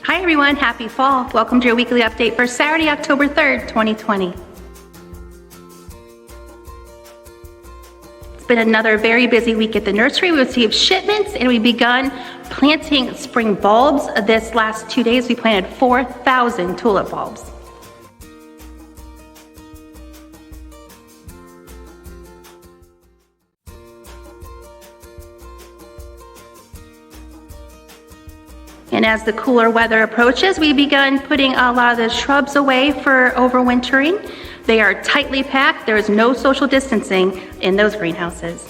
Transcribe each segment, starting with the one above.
Hi everyone, happy fall. Welcome to your weekly update for Saturday, October 3rd, 2020. It's been another very busy week at the nursery. We received shipments and we've begun planting spring bulbs. This last 2 days we planted 4,000 tulip bulbs. And as the cooler weather approaches, we've begun putting a lot of the shrubs away for overwintering. They are tightly packed. There is no social distancing in those greenhouses.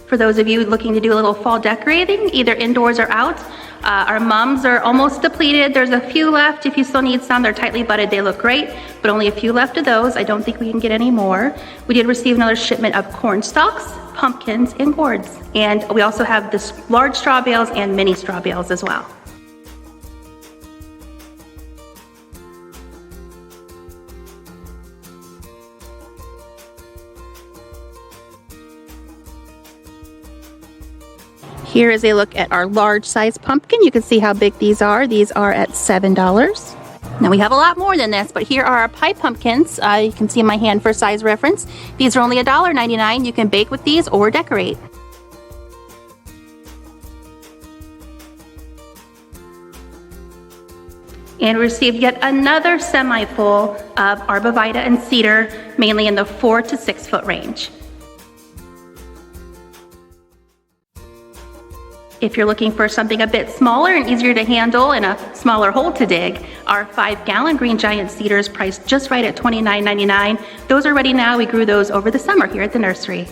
For those of you looking to do a little fall decorating, either indoors or out, our mums are almost depleted. There's a few left. If you still need some, they're tightly budded. They look great, but only a few left of those. I don't think we can get any more. We did receive another shipment of corn stalks, pumpkins, and gourds. And we also have this large straw bales and mini straw bales as well. Here is a look at our large size pumpkin. You can see how big these are. These are at $7. Now we have a lot more than this, but here are our pie pumpkins. You can see in my hand for size reference. These are only $1.99. You can bake with these or decorate. And we received yet another semi-full of Arborvitae and Cedar, mainly in the 4 to 6 foot range. If you're looking for something a bit smaller and easier to handle and a smaller hole to dig, our 5-gallon green giant cedars priced just right at $29.99. Those are ready now. We grew those over the summer here at the nursery.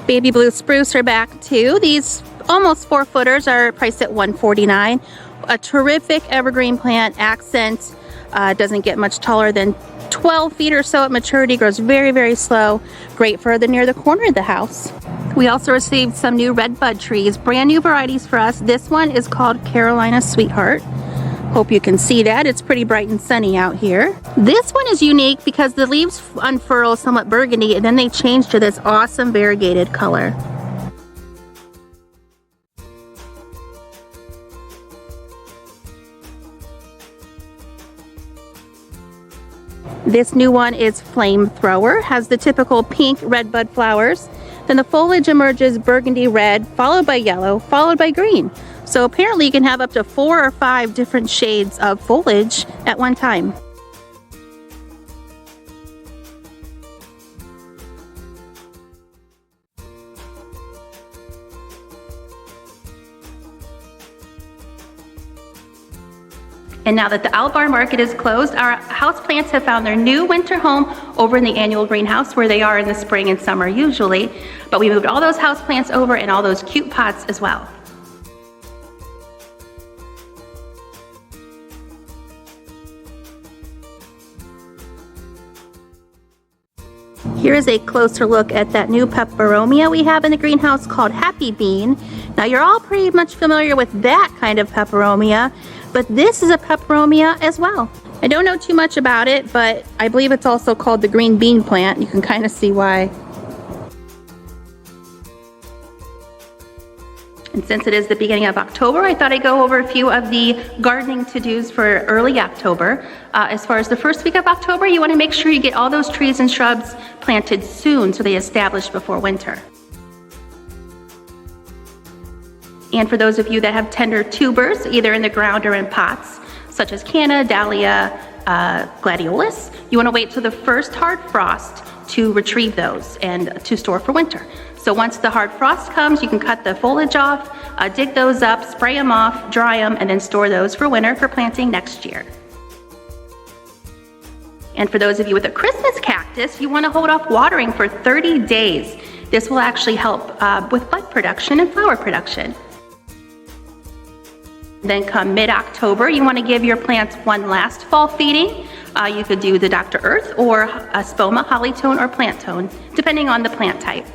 Baby Blue Spruce are back too. These almost 4-footers are priced at $149. A terrific evergreen plant, accent. Doesn't get much taller than 12 feet or so at maturity, grows very, very slow. Great for near the corner of the house. We also received some new Redbud trees, brand new varieties for us. This one is called Carolina Sweetheart. Hope you can see that. It's pretty bright and sunny out here. This one is unique because the leaves unfurl somewhat burgundy and then they change to this awesome variegated color. This new one is Flamethrower, has the typical pink redbud flowers. Then the foliage emerges burgundy red, followed by yellow, followed by green. So apparently you can have up to 4 or 5 different shades of foliage at one time. And now that the Albar market is closed, our houseplants have found their new winter home over in the annual greenhouse where they are in the spring and summer usually. But we moved all those houseplants over and all those cute pots as well. Here is a closer look at that new Peperomia we have in the greenhouse called Happy Bean. Now you're all pretty much familiar with that kind of Peperomia, but this is a Peperomia as well. I don't know too much about it, but I believe it's also called the green bean plant. You can kind of see why. And since it is the beginning of October, I thought I'd go over a few of the gardening to-dos for early October. As far as the first week of October, you want to make sure you get all those trees and shrubs planted soon so they establish before winter. And for those of you that have tender tubers, either in the ground or in pots, such as canna, dahlia, gladiolus, you want to wait till the first hard frost to retrieve those and to store for winter. So once the hard frost comes, you can cut the foliage off, dig those up, spray them off, dry them, and then store those for winter for planting next year. And for those of you with a Christmas cactus, you want to hold off watering for 30 days. This will actually help with bud production and flower production. Then come mid-October, you want to give your plants one last fall feeding. You could do the Dr. Earth or a Spoma, Hollytone, or Plant Tone, depending on the plant type.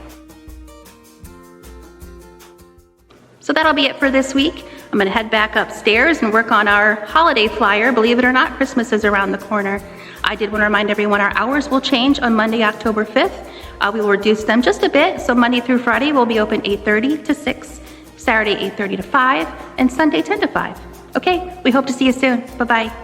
So that'll be it for this week. I'm gonna head back upstairs and work on our holiday flyer. Believe it or not, Christmas is around the corner. I did want to remind everyone our hours will change on Monday, October 5th. We will reduce them just a bit. So Monday through Friday will be open 8:30 to 6, Saturday 8:30 to 5, and Sunday 10 to 5. Okay, we hope to see you soon. Bye-bye.